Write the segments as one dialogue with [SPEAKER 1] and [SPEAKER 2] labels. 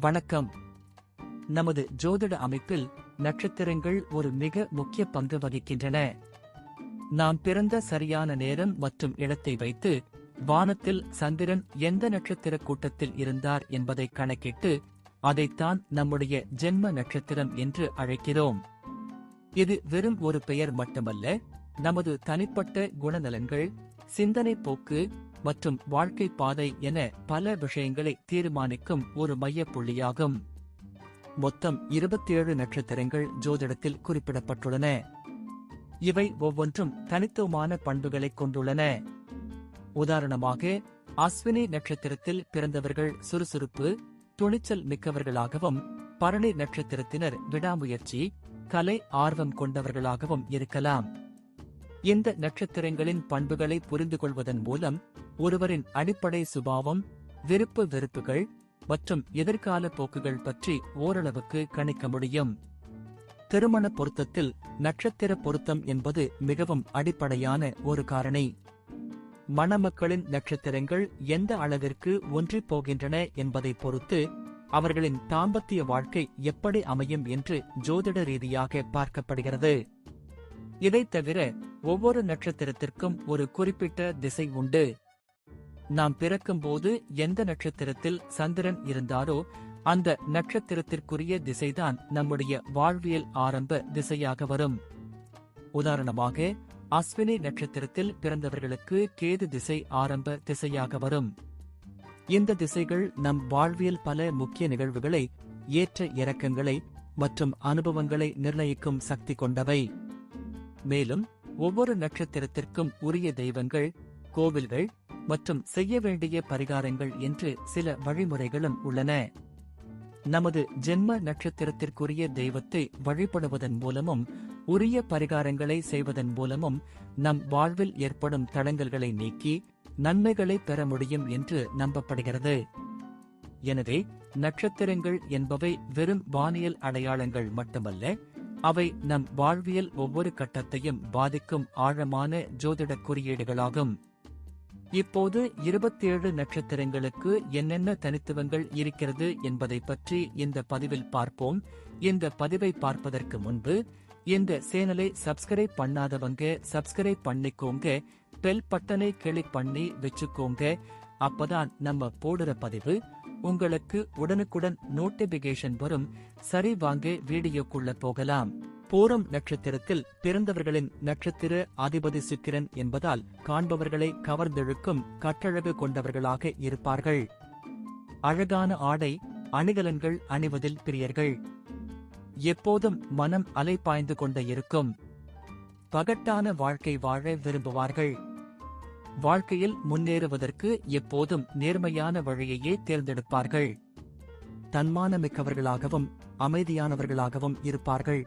[SPEAKER 1] வணக்கம். நமது ஜோதிட அமைப்பில் நட்சத்திரங்கள் ஒரு மிக முக்கிய பங்கு வகிக்கின்றன. நாம் பிறந்த சரியான நேரம் மற்றும் இடத்தை வைத்து வானத்தில் சந்திரன் எந்த நட்சத்திர கூட்டத்தில் இருந்தார் என்பதை கணக்கிட்டு அதைத்தான் நம்முடைய ஜென்ம நட்சத்திரம் என்று அழைக்கிறோம். இது வெறும் ஒரு பெயர் மட்டுமல்ல, நமது தனிப்பட்ட குணநலன்கள், சிந்தனை போக்கு மற்றும் வாழ்க்கை பாதை என பல விஷயங்களை தீர்மானிக்கும் ஒரு மையப்புள்ளியாகும். மொத்தம் 27 நட்சத்திரங்கள் ஜோதிடத்தில் குறிப்பிடப்பட்டுள்ளன. இவை ஒவ்வொன்றும் தனித்துவமான பண்புகளைக் கொண்டுள்ளன. உதாரணமாக, அஸ்வினி நட்சத்திரத்தில் பிறந்தவர்கள் சுறுசுறுப்பு, துணிச்சல் மிக்கவர்களாகவும், பரணி நட்சத்திரத்தினர் விடாமுயற்சி, கலை ஆர்வம் கொண்டவர்களாகவும் இருக்கலாம். இந்த நட்சத்திரங்களின் பண்புகளை புரிந்து கொள்வதன் மூலம் ஒருவரின் அடிப்படை சுபாவம், விருப்பு வெறுப்புகள் மற்றும் எதிர்கால போக்குகள் பற்றி ஓரளவுக்கு கணிக்க முடியும். திருமண பொருத்தத்தில் நட்சத்திர பொருத்தம் என்பது மிகவும் அடிப்படையான ஒரு காரணி. மணமக்களின் நட்சத்திரங்கள் எந்த அளவிற்கு ஒன்றிப் போகின்றன என்பதை பொறுத்து அவர்களின் தாம்பத்திய வாழ்க்கை எப்படி அமையும் என்று ஜோதிட ரீதியாக பார்க்கப்படுகிறது. இதைத் தவிர ஒவ்வொரு நட்சத்திரத்திற்கும் ஒரு குறிப்பிட்ட திசை உண்டு. நாம் பிறக்கும்போது எந்த நட்சத்திரத்தில் சந்திரன் இருந்தாரோ அந்த நட்சத்திரத்திற்குரிய திசைதான் நம்முடைய வாழ்வியல் ஆரம்ப திசையாக வரும். உதாரணமாக, அஸ்வினி நட்சத்திரத்தில் பிறந்தவர்களுக்கு கேது திசை ஆரம்ப திசையாக வரும். இந்த திசைகள் நம் வாழ்வியல் பல முக்கிய நிகழ்வுகளை, ஏற்ற இறக்கங்களை மற்றும் அனுபவங்களை நிர்ணயிக்கும் சக்தி கொண்டவை. மேலும் ஒவ்வொரு நட்சத்திரத்திற்கும் உரிய தெய்வங்கள், கோவில்கள் மற்றும் செய்ய வேண்டிய பரிகாரங்கள் என்று சில வழிமுறைகளும் உள்ளன. நமது ஜென்ம நட்சத்திரத்திற்குரிய தெய்வத்தை வழிபடுவதன் மூலமும் உரிய பரிகாரங்களை செய்வதன் மூலமும் நம் வாழ்வில் ஏற்படும் தடங்கல்களை நீக்கி நன்மைகளை பெற முடியும் என்று நம்பப்படுகிறது. எனவே நட்சத்திரங்கள் என்பவை வெறும் வானியல் அடையாளங்கள் மட்டுமல்ல, அவை நம் வாழ்வியல் ஒவ்வொரு கட்டத்தையும் பாதிக்கும் ஆழமான ஜோதிட குறியீடுகளாகும். இப்போது 27 நட்சத்திரங்களுக்கு என்னென்ன தனித்துவங்கள் இருக்கிறது என்பதை பற்றி இந்த பதிவில் பார்ப்போம். இந்த பதிவை பார்ப்பதற்கு முன்பு இந்த சேனலை சப்ஸ்கிரைப் பண்ணாதவங்க சப்ஸ்கிரைப் பண்ணிக்கோங்க, பெல் பட்டனை கிளிக் பண்ணி வச்சுக்கோங்க. அப்பதான் நம்ம போடுற பதிவு உங்களுக்கு உடனுக்குடன் நோட்டிபிகேஷன் வரும். சரி, வாங்க வீடியோக்குள்ள போகலாம். பூரம் நட்சத்திரத்தில் பிறந்தவர்களின் நட்சத்திர அதிபதி சுக்கிரன் என்பதால் காண்பவர்களை கவர்ந்தெழுக்கும் கட்டழகு கொண்டவர்களாக இருப்பார்கள். அழகான ஆடை, அணிகலன்கள் அணிவதில் பிரியர்கள். எப்போதும் மனம் அலைபாய்ந்து கொண்டே இருக்கும். பகட்டான வாழ்க்கை வாழ விரும்புவார்கள். வாழ்க்கையில் முன்னேறுவதற்கு எப்போதும் நேர்மையான வழியையே தேர்ந்தெடுப்பார்கள். தன்மானமிக்கவர்களாகவும் அமைதியானவர்களாகவும் இருப்பார்கள்.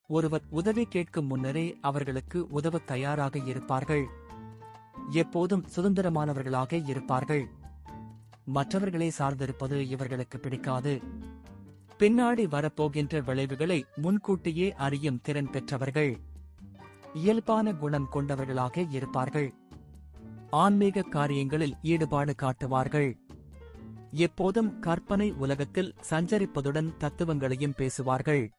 [SPEAKER 1] ஒருவர் உதவி கேட்கும் முன்னரே அவர்களுக்கு உதவ தயாராக இருப்பார்கள். எப்போதும் சுதந்திரமானவர்களாக இருப்பார்கள். மற்றவர்களை சார்ந்திருப்பது இவர்களுக்கு பிடிக்காது. பின்னாடி வரப்போகின்ற விளைவுகளை முன்கூட்டியே அறியும் திறன் பெற்றவர்கள். இயல்பான குணம் கொண்டவர்களாக இருப்பார்கள். ஆன்மீக காரியங்களில் ஈடுபாடு காட்டுவார்கள். எப்போதும் கற்பனை உலகத்தில் சஞ்சரிப்பதுடன் தத்துவங்களையும் பேசுவார்கள்.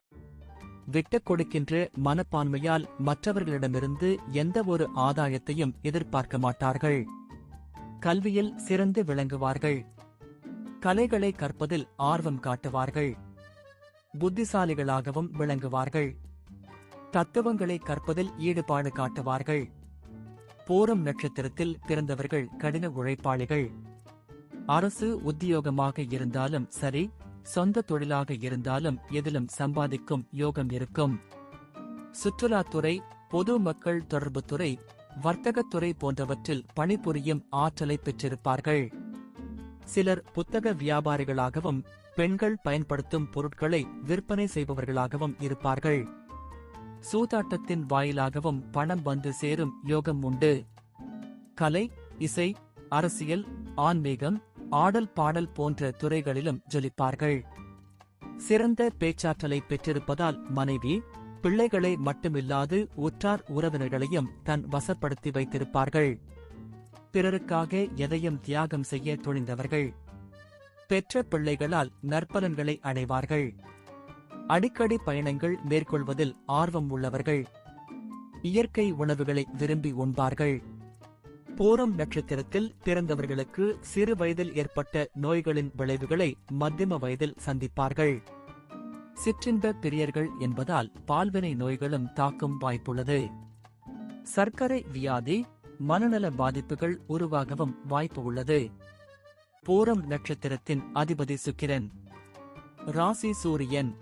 [SPEAKER 1] விட்டுக் கொடுக்கின்ற மனப்பான்மையால் மற்றவர்களிடமிருந்து எந்த ஒரு ஆதாயத்தையும் எதிர்பார்க்க மாட்டார்கள். கல்வியில் சிறந்து விளங்குவார்கள். கலைகளை கற்பதில் ஆர்வம் காட்டுவார்கள். புத்திசாலிகளாகவும் விளங்குவார்கள். தத்துவங்களை கற்பதில் ஈடுபாடு காட்டுவார்கள். பூரம் நட்சத்திரத்தில் பிறந்தவர்கள் கடின உழைப்பாளிகள். அரசு உத்தியோகமாக இருந்தாலும் சரி, சொந்த தொழிலாக இருந்தாலும் எதிலும் சம்பாதிக்கும் யோகம் இருக்கும். சுற்றுலாத்துறை, பொது மக்கள் தொடர்புத்துறை, வர்த்தகத்துறை போன்றவற்றில் பணிபுரியும் ஆற்றலை பெற்றிருப்பார்கள். சிலர் புத்தக வியாபாரிகளாகவும் பெண்கள் பயன்படுத்தும் பொருட்களை விற்பனை செய்பவர்களாகவும் இருப்பார்கள். சூதாட்டத்தின் வாயிலாகவும் பணம் வந்து சேரும் யோகம் உண்டு. கலை, இசை, அரசியல், ஆன்மீகம், ஆடல் பாடல் போன்ற துறைகளிலும் ஜொலிப்பார்கள். சிறந்த பேச்சாற்றலை பெற்றிருப்பதால் மனைவி, பிள்ளைகளை மட்டுமில்லாது உற்றார் உறவினர்களையும் தன் வசப்படுத்தி வைத்திருப்பார்கள். பிறருக்காக எதையும் தியாகம் செய்ய துணிந்தவர்கள். பெற்ற பிள்ளைகளால் நற்பலன்களை அடைவார்கள். அடிக்கடி பயணங்கள் மேற்கொள்வதில் ஆர்வம் உள்ளவர்கள். இயற்கை உணவுகளை விரும்பி உண்பார்கள். பூரம் நட்சத்திரத்தில் பிறந்தவர்களுக்கு சிறு வயதில் ஏற்பட்ட நோய்களின் விளைவுகளை மத்தியம வயதில் சந்திப்பார்கள். சிற்றின்ப பிரியர்கள் என்பதால் பால்வினை நோய்களும் தாக்கும் வாய்ப்புள்ளது. சர்க்கரை வியாதி, மனநல பாதிப்புகள் உருவாகவும் வாய்ப்பு உள்ளது. பூரம் நட்சத்திரத்தின் அதிபதி சுக்கிரன். ராசி சூரியன்.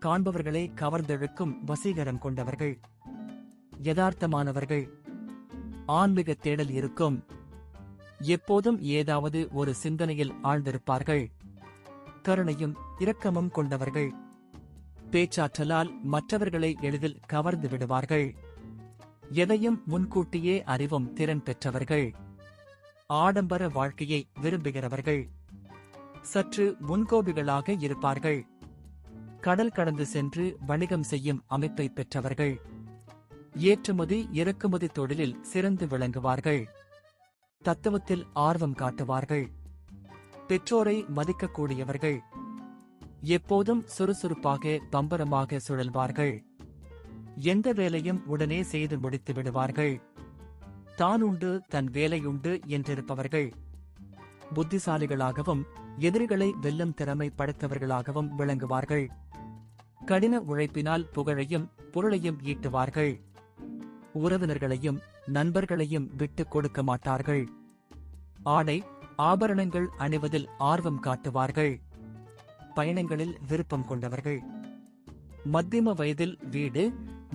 [SPEAKER 1] காண்பவர்களை கவர்ந்தெழுக்கும் வசீகரம் கொண்டவர்கள். யதார்த்தமானவர்கள். ஆன்மீக தேடல் இருக்கும். எப்போதும் ஏதாவது ஒரு சிந்தனையில் ஆழ்ந்திருப்பார்கள். கருணையும் இரக்கமும் கொண்டவர்கள். பேச்சாற்றலால் மற்றவர்களை எளிதில் கவர்ந்து விடுவார்கள். எதையும் முன்கூட்டியே அறிவும் திறன் பெற்றவர்கள். ஆடம்பர வாழ்க்கையை விரும்புகிறவர்கள். சற்று முன்கோபிகளாக இருப்பார்கள். கடல் கடந்து சென்று வணிகம் செய்யும் அமைப்பை பெற்றவர்கள். ஏற்றுமதி இறக்குமதி தொழிலில் சிறந்து விளங்குவார்கள். தத்துவத்தில் ஆர்வம் காட்டுவார்கள். பெற்றோரை மதிக்கக்கூடியவர்கள். எப்போதும் சுறுசுறுப்பாக பம்பரமாக சுழல்வார்கள். எந்த வேலையும் உடனே செய்து முடித்து விடுவார்கள். தானுண்டு தன் வேலையுண்டு என்றிருப்பவர்கள். புத்திசாலிகளாகவும் எதிரிகளை வெல்லும் திறமை படைத்தவர்களாகவும் விளங்குவார்கள். கடின உழைப்பினால் புகழையும் பொருளையும் ஈட்டுவார்கள். உறவினர்களையும் நண்பர்களையும் விட்டுக் கொடுக்க மாட்டார்கள். ஆடை ஆபரணங்கள் அணிவதில் ஆர்வம் காட்டுவார்கள். பயணங்களில் விருப்பம் கொண்டவர்கள். மத்தியம வயதில் வீடு,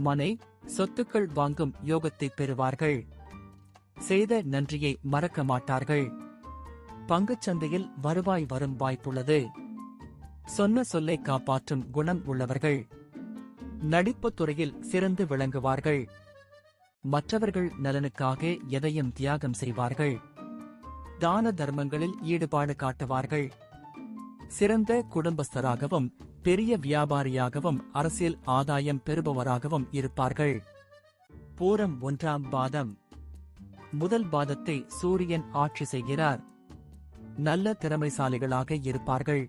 [SPEAKER 1] மனை, சொத்துக்கள் வாங்கும் யோகத்தை பெறுவார்கள். செய்த நன்றியை மறக்க மாட்டார்கள். பங்குச் சந்தையில் வருவாய் வரும் வாய்ப்புள்ளது. சொன்ன சொல்லை காப்பாற்றும் குணம் உள்ளவர்கள். நடிப்புத் துறையில் சிறந்து விளங்குவார்கள். மற்றவர்கள் நலனுக்காக எதையும் தியாகம் செய்வார்கள். தான தர்மங்களில் ஈடுபாடு காட்டுவார்கள். சிறந்த குடும்பஸ்தராகவும் பெரிய வியாபாரியாகவும் அரசியல் ஆதாயம் பெறுபவராகவும் இருப்பார்கள். பூரம் 1ஆம் பாதம். முதல் பாதத்தை சூரியன் ஆட்சி செய்கிறார். நல்ல திறமைசாலிகளாக இருப்பார்கள்.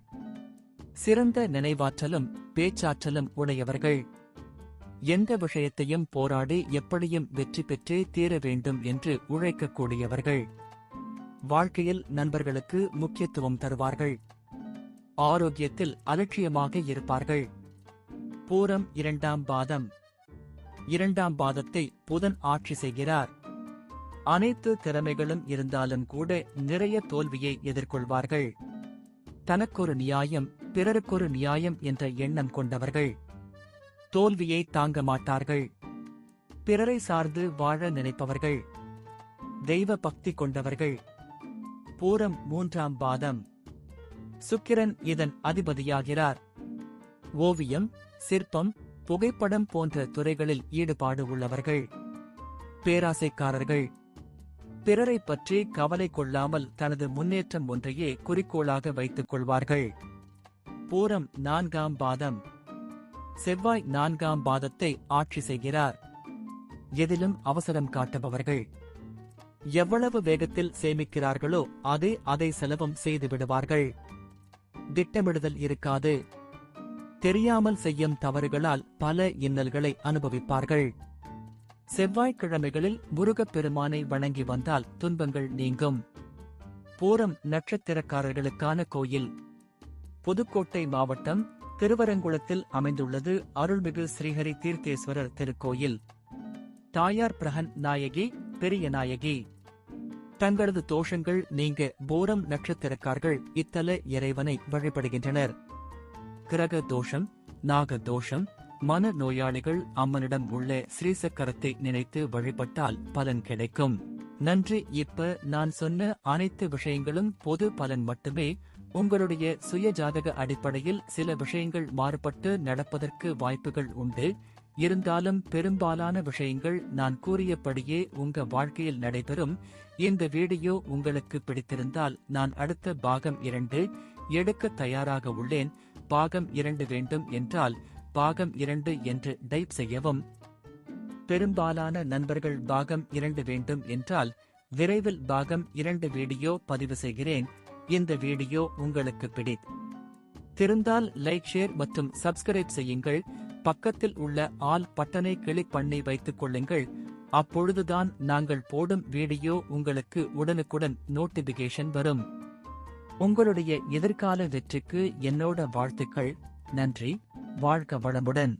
[SPEAKER 1] சிறந்த நினைவாற்றலும் பேச்சாற்றலும் உடையவர்கள். எந்த விஷயத்தையும் போராடி எப்படியும் வெற்றி பெற்றே தீர வேண்டும் என்று உழைக்கக்கூடியவர்கள். வாழ்க்கையில் நண்பர்களுக்கு முக்கியத்துவம் தருவார்கள். ஆரோக்கியத்தில் அலட்சியமாக இருப்பார்கள். பூரம் 2ஆம் பாதம். 2ஆம் பாதத்தை புதன் ஆட்சி செய்கிறார். அனைத்து திறமைகளும் இருந்தாலும் கூட நிறைய தோல்வியை எதிர்கொள்வார்கள். தனக்கொரு நியாயம் பிறருக்கொரு நியாயம் என்ற எண்ணம் கொண்டவர்கள். தோல்வியை தாங்க மாட்டார்கள். பிறரை சார்ந்து வாழ நினைப்பவர்கள். தெய்வ பக்தி கொண்டவர்கள். பூரம் 3ஆம் பாதம். சுக்கிரன் இதன் அதிபதியாகிறார். ஓவியம், சிற்பம், புகைப்படம் போன்ற துறைகளில் ஈடுபாடு உள்ளவர்கள். பேராசைக்காரர்கள். பிறரை பற்றி கவலை கொள்ளாமல் தனது முன்னேற்றம் ஒன்றையே குறிக்கோளாக வைத்துக் கொள்வார்கள். பூரம் 4ஆம் பாதம். செவ்வாய் 4ஆம் பாதத்தை ஆட்சி செய்கிறார். எதிலும் அவசரம் காட்டுபவர்கள். எவ்வளவு வேகத்தில் சேமிக்கிறார்களோ அதை செலவும் செய்து விடுவார்கள். திட்டமிடுதல் இருக்காது. தெரியாமல் செய்யும் தவறுகளால் பல இன்னல்களை அனுபவிப்பார்கள். செவ்வாய்க்கிழமைகளில் முருகப்பெருமானை வணங்கி வந்தால் துன்பங்கள் நீங்கும். பூரம் நட்சத்திரக்காரர்களுக்கான கோயில். புதுக்கோட்டை மாவட்டம் திருவரங்குளத்தில் அமைந்துள்ளது அருள்மிகு ஸ்ரீஹரி தீர்த்தேஸ்வரர் திருக்கோயில். தாயார் பிரகன் நாயகி, பெரிய நாயகி. தங்களது தோஷங்கள் நீங்க பூரம் நட்சத்திரக்காரர்கள் இத்தல இறைவனை வழிபடுகின்றனர். கிரக தோஷம், நாக தோஷம், மன நோயாளிகள் அம்மனிடம் உள்ள ஸ்ரீசக்கரத்தை நினைத்து வழிபட்டால் பலன் கிடைக்கும். நன்றி. இப்ப நான் சொன்ன அனைத்து விஷயங்களும் பொது பலன் மட்டுமே. உங்களுடைய சுய ஜாதக அடிப்படையில் சில விஷயங்கள் மாறுபட்டு நடப்பதற்கு வாய்ப்புகள் உண்டு. இருந்தாலும் பெரும்பாலான விஷயங்கள் நான் கூறியபடியே உங்க வாழ்க்கையில் நடைபெறும். இந்த வீடியோ உங்களுக்கு பிடித்திருந்தால் நான் அடுத்த பாகம் 2 எடுக்க தயாராக உள்ளேன். பாகம் 2 வேண்டும் என்றால் பாகம் 2 என்று டைப் செய்யவும். பெரும்பாலான நண்பர்கள் பாகம் 2 வேண்டும் என்றால் விரைவில் பாகம் 2 வீடியோ பதிவு செய்கிறேன். இந்த வீடியோ உங்களுக்கு பிடித்திருந்தால் லைக், ஷேர் மற்றும் சப்ஸ்கிரைப் செய்யுங்கள். பக்கத்தில் உள்ள ஆல் பட்டனை கிளிக் பண்ணி வைத்துக் கொள்ளுங்கள். அப்பொழுதுதான் நாங்கள் போடும் வீடியோ உங்களுக்கு உடனுக்குடன் நோட்டிபிகேஷன் வரும். உங்களுடைய எதிர்கால வெற்றிக்கு என்னோட வாழ்த்துக்கள். நன்றி. வாழ்க வளமுடன்.